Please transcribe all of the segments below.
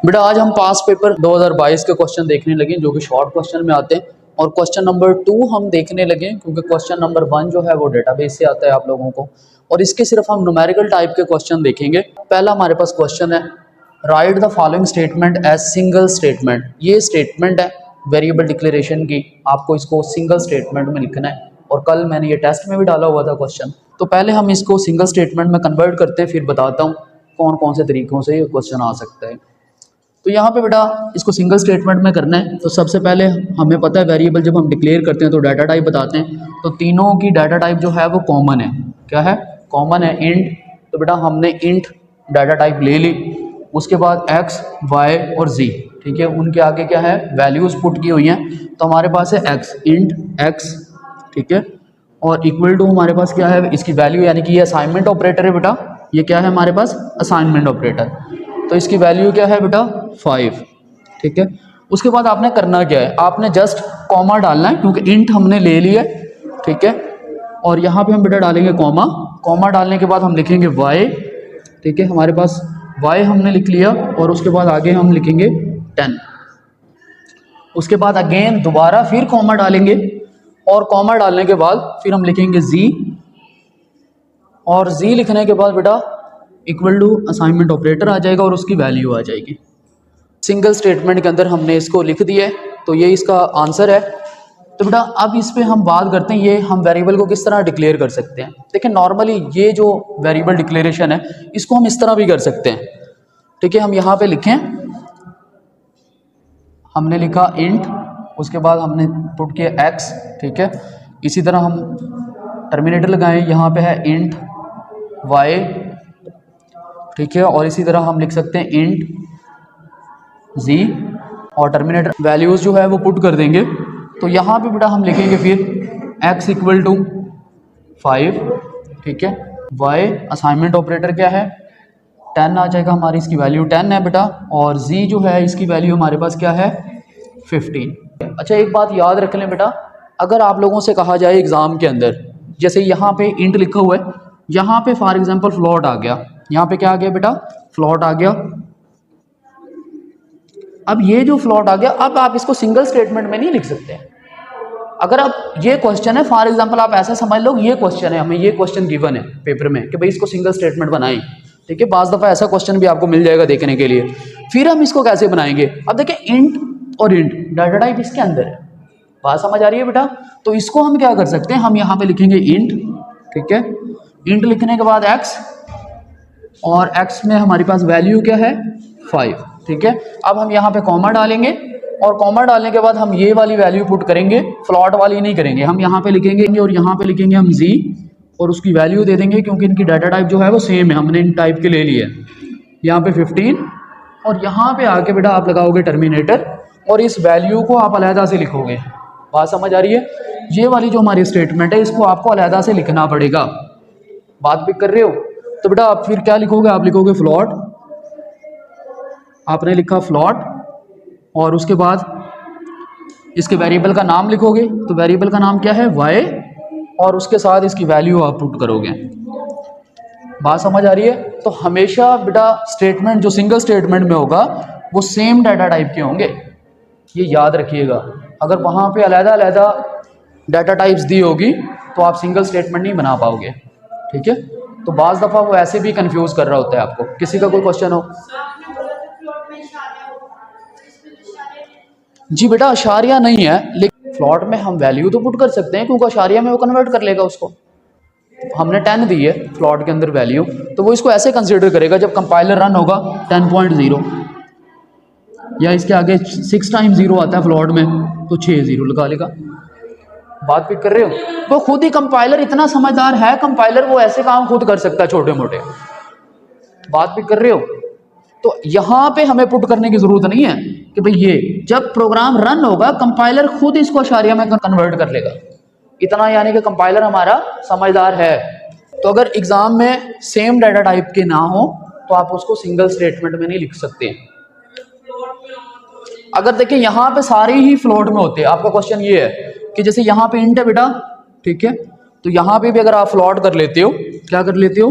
बेटा आज हम पास पेपर 2022 के क्वेश्चन देखने लगे जो कि शॉर्ट क्वेश्चन में आते हैं, और क्वेश्चन नंबर 2 हम देखने लगे क्योंकि क्वेश्चन नंबर 1 जो है वो डेटाबेस से आता है आप लोगों को, और इसके सिर्फ हम न्यूमेरिकल टाइप के क्वेश्चन देखेंगे। पहला हमारे पास क्वेश्चन है, write the following statement as single statement. ये स्टेटमेंट है वेरिएबल डिक्लेरेशन की, आपको इसको सिंगल स्टेटमेंट में लिखना है, और कल मैंने ये टेस्ट में भी डाला हुआ था क्वेश्चन। तो पहले हम इसको सिंगल स्टेटमेंट में कन्वर्ट करते हैं, फिर बताता हूँ कौन कौन से तरीकों से ये क्वेश्चन आ सकता है। तो यहाँ पे बेटा इसको सिंगल स्टेटमेंट में करना है। तो सबसे पहले हमें पता है वेरिएबल जब हम डिक्लेयर करते हैं तो डाटा टाइप बताते हैं, तो तीनों की डाटा टाइप जो है वो कॉमन है। क्या है? कॉमन है, इंट। तो बेटा हमने इंट डाटा टाइप ले ली, उसके बाद एक्स, वाई और जी, ठीक है, उनके आगे क्या है, वैल्यूज पुट की हुई हैं। तो हमारे पास है एक्स, इंट एक्स, ठीक है, और इक्वल टू हमारे पास क्या है, इसकी वैल्यू, यानी कि ये असाइनमेंट ऑपरेटर है बेटा, ये क्या है हमारे पास, असाइनमेंट ऑपरेटर। तो इसकी वैल्यू क्या है बेटा, 5, ठीक है। उसके बाद आपने करना क्या है, आपने जस्ट कॉमा डालना है क्योंकि इंट हमने ले लिया, ठीक है, और यहाँ पे हम बेटा डालेंगे कॉमा। कॉमा डालने के बाद हम लिखेंगे वाई, ठीक है, हमारे पास वाई हमने लिख लिया, और उसके बाद आगे हम लिखेंगे 10। उसके बाद अगेन दोबारा फिर कॉमा डालेंगे, और कॉमा डालने के बाद फिर हम लिखेंगे जी, और जी लिखने के बाद बेटा इक्वल टू असाइनमेंट ऑपरेटर आ जाएगा और उसकी वैल्यू आ जाएगी। सिंगल स्टेटमेंट के अंदर हमने इसको लिख दिया है, तो ये इसका आंसर है। तो बेटा अब इस पे हम बात करते हैं, ये हम वेरिएबल को किस तरह डिक्लेयर कर सकते हैं। देखिए नॉर्मली ये जो वेरिएबल डिक्लेरेशन है इसको हम इस तरह भी कर सकते हैं, ठीक है। हम यहाँ पे लिखें, हमने लिखा इंट, उसके बाद हमने पुट किया एक्स, ठीक है। इसी तरह हम टर्मिनेटर लगाएं, यहाँ पे है इंट वाई, ठीक है, और इसी तरह हम लिख सकते हैं इंट जी, और टर्मिनेटर वैल्यूज जो है वो पुट कर देंगे। तो यहाँ पे बेटा हम लिखेंगे फिर x इक्वल टू 5, ठीक है, y असाइनमेंट ऑपरेटर क्या है 10 आ जाएगा, हमारी इसकी वैल्यू 10 है बेटा, और z जो है इसकी वैल्यू हमारे पास क्या है 15। अच्छा एक बात याद रख लें बेटा, अगर आप लोगों से कहा जाए एग्जाम के अंदर, जैसे यहाँ पे इंट लिखा हुआ है, यहाँ पे फॉर एग्जाम्पल फ्लॉट आ गया, यहाँ पे क्या आ गया बेटा, फ्लॉट आ गया। अब ये जो फ्लॉट आ गया, अब आप इसको सिंगल स्टेटमेंट में नहीं लिख सकते। अगर आप, ये क्वेश्चन है फॉर एग्जांपल, आप ऐसा समझ लो ये क्वेश्चन है, हमें ये क्वेश्चन गिवन है पेपर में कि भाई इसको सिंगल स्टेटमेंट बनाएं, ठीक है। बाज़ दफ़ा ऐसा क्वेश्चन भी आपको मिल जाएगा देखने के लिए। फिर हम इसको कैसे बनाएंगे, अब देखिए इंट और इंट डाटा टाइप इसके अंदर है, बात समझ आ रही है बेटा। तो इसको हम क्या कर सकते हैं, हम यहाँ पे लिखेंगे इंट, ठीक है, इंट लिखने के बाद एक्स, और एक्स में हमारे पास वैल्यू क्या है 5, ठीक है। अब हम यहाँ पे कॉमा डालेंगे, और कॉमा डालने के बाद हम ये वाली वैल्यू पुट करेंगे, फ्लॉट वाली नहीं करेंगे, हम यहाँ पे लिखेंगे, और यहाँ पे लिखेंगे हम जी, और उसकी वैल्यू दे देंगे क्योंकि इनकी डाटा टाइप जो है वो सेम है, हमने इन टाइप के ले लिए। यहाँ पे 15, और यहाँ पे आके बेटा आप लगाओगे टर्मिनेटर, और इस वैल्यू को आप अलहदा से लिखोगे। बात समझ आ रही है? ये वाली जो हमारी स्टेटमेंट है इसको आपको अलहदा से लिखना पड़ेगा। बात भी कर रहे हो? तो बेटा आप फिर क्या लिखोगे, आप लिखोगे फ्लॉट, आपने लिखा फ्लॉट, और उसके बाद इसके वेरिएबल का नाम लिखोगे, तो वेरिएबल का नाम क्या है y, और उसके साथ इसकी वैल्यू आप पुट करोगे। बात समझ आ रही है? तो हमेशा बेटा स्टेटमेंट जो सिंगल स्टेटमेंट में होगा वो सेम डाटा टाइप के होंगे, ये याद रखिएगा। अगर वहाँ पे अलग-अलग डाटा टाइप्स दी होगी तो आप सिंगल स्टेटमेंट नहीं बना पाओगे, ठीक है। तो बाज़ दफ़ा वो ऐसे भी कंफ्यूज कर रहा होता है आपको। किसी का कोई क्वेश्चन हो? जी बेटा अशारिया नहीं है, लेकिन फ्लॉट में हम वैल्यू तो पुट कर सकते हैं क्योंकि अशारिया में वो कन्वर्ट कर लेगा उसको। हमने 10 दी है फ्लॉट के अंदर वैल्यू, तो वो इसको ऐसे कंसीडर करेगा जब कंपाइलर रन होगा 10.0, या इसके आगे 6 टाइम 0 आता है फ्लॉट में, तो 6 0 लगा लेगा। बात भी कर रहे हो? वो खुद ही कंपाइलर इतना समझदार है, कंपाइलर वो ऐसे काम खुद कर सकता है छोटे मोटे। बात भी कर रहे हो? तो यहाँ पे हमें पुट करने की जरूरत नहीं है कि भाई ये जब प्रोग्राम रन होगा कंपाइलर खुद इसको अशारिया में कन्वर्ट कर लेगा, इतना यानी कि कंपाइलर हमारा समझदार है। तो अगर एग्जाम में सेम डाटा टाइप के ना हो तो आप उसको सिंगल स्टेटमेंट में नहीं लिख सकते। अगर देखिए यहाँ पे सारे ही फ्लोट में होते हैं, आपका क्वेश्चन ये है कि जैसे यहाँ पे इंट है बेटा, ठीक है, तो यहाँ पे भी अगर आप फ्लॉट कर लेते हो, क्या कर लेते हो,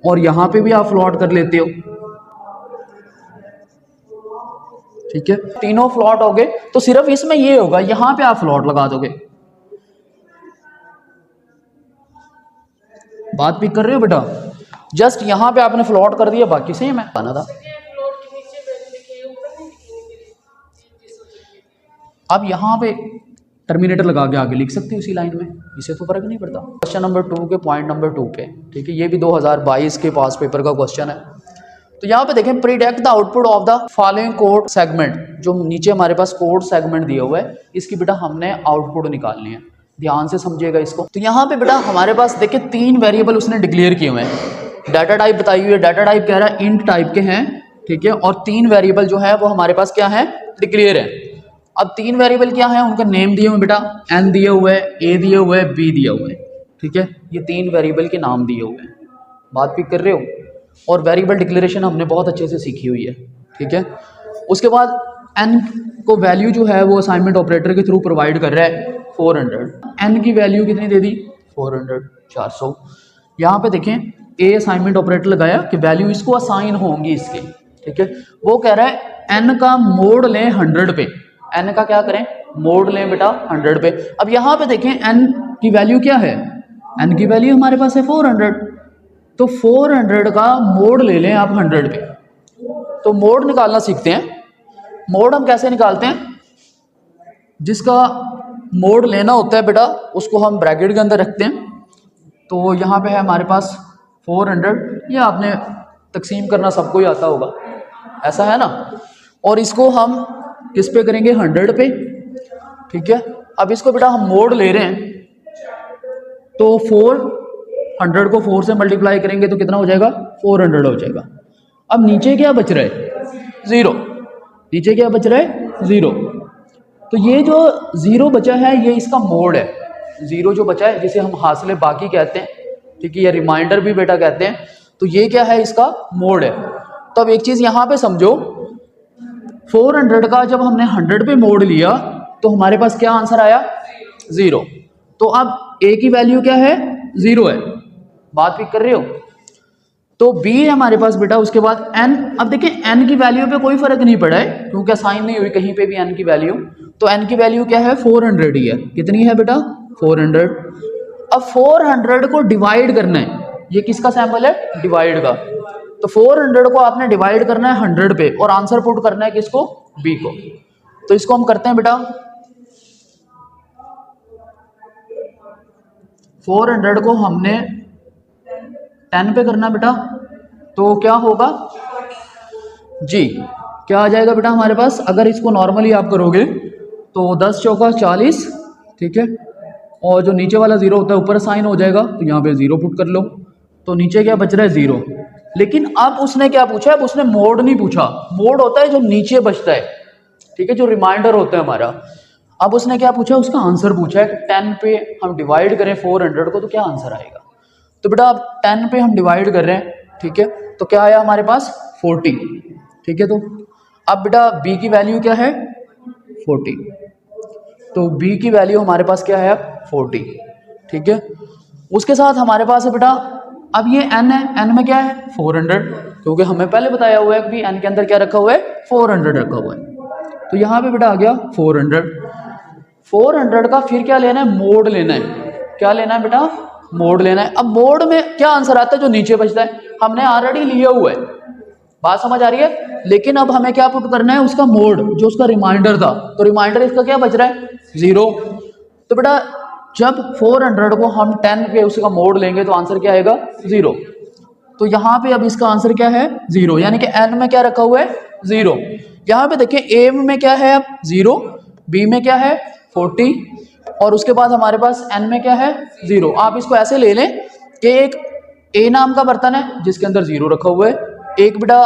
और यहाँ पे भी आप फ्लॉट कर लेते हो, ठीक है, तीनों फ्लॉट हो गए, तो सिर्फ इसमें ये होगा, यहां पे आप फ्लॉट लगा दोगे। बात भी कर रहे हो बेटा, जस्ट यहां पे आपने फ्लॉट कर दिया, बाकी सेम है, आना था। अब यहां पे टर्मिनेटर लगा के आगे लिख सकते हो उसी लाइन में, इसे तो फर्क नहीं पड़ता। क्वेश्चन नंबर 2 के पॉइंट नंबर 2 पे, ठीक है, ये भी 2022 के पास पेपर का क्वेश्चन है। तो यहाँ पे देखें, predict the output of the following code segment, जो नीचे हमारे पास कोड सेगमेंट दिया हुआ है, इसकी बेटा हमने आउटपुट निकालनी है, ध्यान से समझिएगा इसको। तो यहाँ पे बेटा हमारे पास देखिए 3 वेरिएबल उसने डिक्लेयर किए हुए हैं, डाटा टाइप बताई हुई है, डाटा टाइप कह रहा है इंट टाइप के हैं, ठीक है, और 3 वेरिएबल जो है वो हमारे पास क्या है, डिक्लेयर है। अब 3 वेरिएबल क्या है, उनका नेम दिए हुए बेटा, एन दिए हुए है, ए दिए हुए है, बी दिए हुए है, ठीक है, ये 3 वेरिएबल के नाम दिए हुए हैं, बात भी कर रहे हो। और वेरिएबल डिक्लेरेशन हमने बहुत अच्छे से सीखी हुई है, ठीक है। उसके बाद एन को वैल्यू जो है वो असाइनमेंट ऑपरेटर के थ्रू प्रोवाइड कर रहा है 400, एन की वैल्यू कितनी दे दी, 400, 400। यहाँ पे देखें, ए असाइनमेंट ऑपरेटर लगाया कि वैल्यू इसको असाइन होंगी इसके, ठीक है, वो कह रहा है एन का मोड लें 100 पे, एन का क्या करें, मोड लें बेटा 100 पे। अब यहाँ पे देखें एन की वैल्यू क्या है, एन की वैल्यू हमारे पास है 400, तो 400 का मोड ले लें आप 100 पे। तो मोड निकालना सीखते हैं। मोड हम कैसे निकालते हैं, जिसका मोड लेना होता है बेटा उसको हम ब्रैकेट के अंदर रखते हैं। तो यहाँ पे है हमारे पास 400, ये आपने तकसीम करना सबको ही आता होगा, ऐसा है ना। और इसको हम किस पे करेंगे, 100 पे, ठीक है। अब इसको बेटा हम मोड ले रहे हैं, तो 400 को 4 से मल्टीप्लाई करेंगे तो कितना हो जाएगा, 400 हो जाएगा। अब नीचे क्या बच रहा है, 0, नीचे क्या बच रहा है, 0। तो ये जो 0 बचा है ये इसका मोड है, 0 जो बचा है जिसे हम हासिल बाकी कहते हैं, ठीक है, या रिमाइंडर भी बेटा कहते हैं, तो ये क्या है, इसका मोड है। तो अब एक चीज़ यहाँ पे समझो, 400 का जब हमने 100 पे मोड लिया तो हमारे पास क्या आंसर आया, 0। तो अब ए की वैल्यू क्या है, 0 है, बात भी कर रहे हो। तो बी है हमारे पास बेटा, उसके बाद एन। अब देखिए एन की वैल्यू पे कोई फर्क नहीं पड़ा है क्योंकि असाइन नहीं हुई कहीं पे भी एन की वैल्यू, तो एन की वैल्यू क्या है, 400 ही है। कितनी है बेटा, 400। अब 400 को डिवाइड करना है, ये किसका सैंपल है, डिवाइड का। तो 400 को आपने डिवाइड करना है 100 पे और आंसर पुट करना है किसको, बी को। तो इसको हम करते हैं बेटा, 400 को हमने 10 पे करना बेटा, तो क्या होगा जी, क्या आ जाएगा बेटा हमारे पास, अगर इसको नॉर्मली आप करोगे तो 10 चौका 40, ठीक है, और जो नीचे वाला 0 होता है ऊपर साइन हो जाएगा, तो यहाँ पे 0 पुट कर लो, तो नीचे क्या बच रहा है, 0। लेकिन अब उसने क्या पूछा है, अब उसने मोड नहीं पूछा, मोड होता है जो नीचे बचता है, ठीक है, जो रिमाइंडर होता है हमारा। अब उसने क्या पूछा, उसका आंसर पूछा है कि 10 पे हम डिवाइड करें 400 को तो क्या आंसर आएगा। तो बेटा अब 10 पे हम डिवाइड कर रहे हैं, ठीक है, तो क्या आया हमारे पास, 40, ठीक है। तो अब बेटा बी की वैल्यू क्या है, 40, तो बी की वैल्यू हमारे पास क्या है, 40, ठीक है। उसके साथ हमारे पास है बेटा, अब ये n है, n में क्या है, 400, क्योंकि हमें पहले बताया हुआ है कि n के अंदर क्या रखा हुआ है, 400 रखा हुआ है। तो यहाँ पे बेटा आ गया 400। 400 का फिर क्या लेना है, मोड लेना है। क्या लेना है बेटा, मोड लेना है। अब मोड में क्या आंसर आता है, जो नीचे बचता है, हमने ऑलरेडी लिया हुआ है, बात समझ आ रही है। लेकिन अब हमें क्या पुट करना है, उसका मोड, जो उसका रिमाइंडर था, तो रिमाइंडर इसका क्या बच रहा है, 0। तो बेटा जब 400 को हम 10 पे उसका मोड लेंगे तो आंसर क्या आएगा, 0। तो यहाँ पे अब इसका आंसर क्या है, 0, यानी कि n में क्या रखा हुआ है, 0। यहाँ पे देखिए a में क्या है, अब 0, b में क्या है, 40, और उसके बाद हमारे पास n में क्या है, 0। आप इसको ऐसे ले लें कि एक a नाम का बर्तन है जिसके अंदर 0 रखा हुआ है, एक बेटा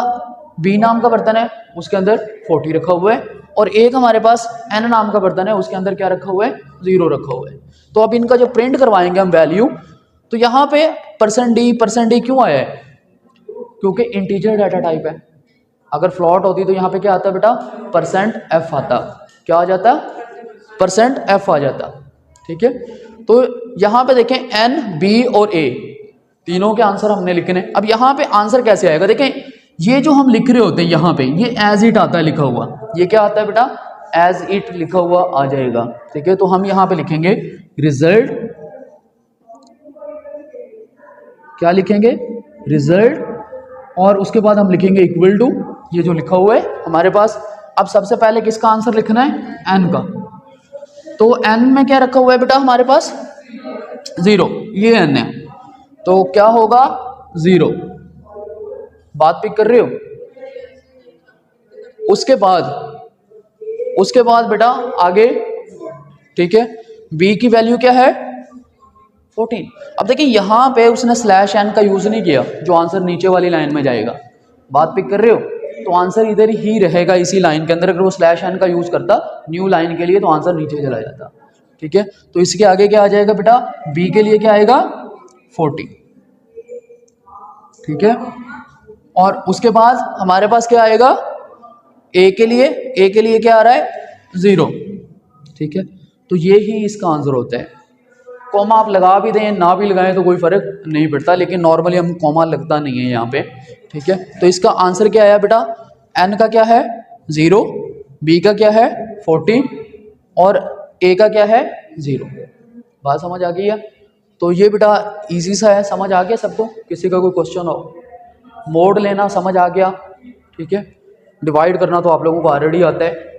b नाम का बर्तन है उसके अंदर 40 रखा हुआ है, और एक हमारे पास n नाम का बर्तन है उसके अंदर क्या रखा हुआ है, 0 रखा हुआ है। तो अब इनका जो प्रिंट करवाएंगे हम वैल्यू, तो यहाँ पे %d क्यों आया है, क्योंकि इंटीजर डाटा टाइप है। अगर फ्लॉट होती तो यहाँ पे क्या आता बेटा, %f आता, क्या आ जाता, %f आ जाता, ठीक है। तो यहाँ पे देखें n, b और a तीनों के आंसर हमने लिखने। अब यहाँ पे आंसर कैसे आएगा, देखें ये जो हम लिख रहे होते हैं यहाँ पे, ये एज इट आता है लिखा हुआ, ये क्या आता है बेटा, एज इट लिखा हुआ आ जाएगा। ठीक है, तो हम यहाँ पे लिखेंगे रिजल्ट, क्या लिखेंगे, रिजल्ट, और उसके बाद हम लिखेंगे इक्वल टू ये जो लिखा हुआ है हमारे पास। अब सबसे पहले किसका आंसर लिखना है, एन का। तो एन में क्या रखा हुआ है बेटा हमारे पास, 0, ये एन है, तो क्या होगा 0। बात पिक कर रहे हो। उसके बाद बेटा आगे, ठीक है, बी की वैल्यू क्या है 14। अब देखिए यहाँ पे उसने स्लैश एन का यूज नहीं किया, जो आंसर नीचे वाली लाइन में जाएगा। बात पिक कर रहे हो, तो आंसर इधर ही रहेगा इसी लाइन के अंदर। अगर वो स्लैश एन का यूज करता न्यू लाइन के लिए तो आंसर नीचे चला जाता। ठीक है, तो इसके आगे क्या आ जाएगा बेटा, बी के लिए क्या आएगा 40। ठीक है, और उसके बाद हमारे पास क्या आएगा, ए के लिए क्या आ रहा है 0। ठीक है, तो ये ही इसका आंसर होता है। कॉमा आप लगा भी दें ना भी लगाएं तो कोई फर्क नहीं पड़ता, लेकिन नॉर्मली हम कॉमा लगता नहीं है यहाँ पे। ठीक है, तो इसका आंसर क्या आया बेटा, एन का क्या है 0, बी का क्या है 14 और ए का क्या है 0। बात समझ आ गई है। तो ये बेटा इजी सा है, समझ आ गया सबको। किसी का कोई क्वेश्चन हो, मोड लेना समझ आ गया। ठीक है, डिवाइड करना तो आप लोगों को ऑलरेडी आता है।